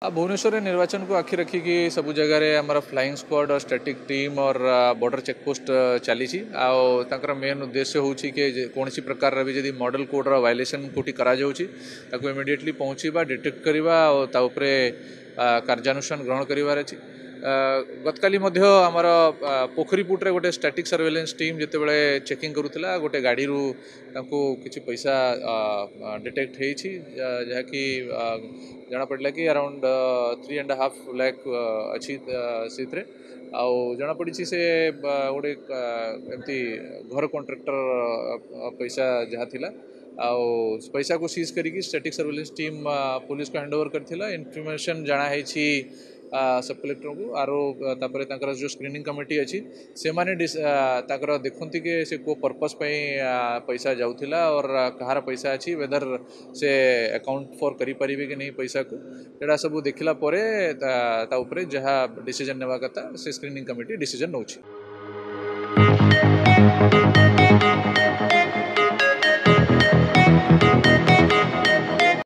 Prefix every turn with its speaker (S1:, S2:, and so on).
S1: भुवनेश्वर निर्वाचन को आखि रखिकी सब जगह हमारा फ्लाइंग स्क्वाड और स्टैटिक टीम और बॉर्डर चेकपोस्ट चली मेन उद्देश्य हूँ कि कौन प्रकार भी जब मॉडल कोड वायलेसन कोटी करा इमिडिएटली पहुँचवा डिटेक्ट करवा और कार्यानुष्ठान ग्रहण करार अच्छी गतकाली आमर पोखरीपुटे गोटे स्टैटिक सर्वेलेंस टीम जितेबाला चेकिंग करूला गोटे गाड़ी किसी पैसा डिटेक्ट होती जहाँकि जना पड़ा कि अराउंड 3.5 लाख अच्छी से जना पड़ी से गोटे एमती घर कॉन्ट्रैक्टर पैसा जहाँ थिला पैसा को सीज करी स्टैटिक सर्वेलेंस टीम पुलिस को हैंडओवर करथिला इनफॉरमेशन जाना है सब कलेक्टर को आरो जो स्क्रीनिंग कमिटी अच्छी से माने देखती कि से को पर्पस पैसा जाऊला और कहार पैसा अच्छी वेदर से अकाउंट फॉर करी परिबे कि नहीं पैसा को एड़ा सब देखला परे जहाँ डिसीजन नेवा कथा से स्क्रीनिंग कमिटी डिसीजन नौछि।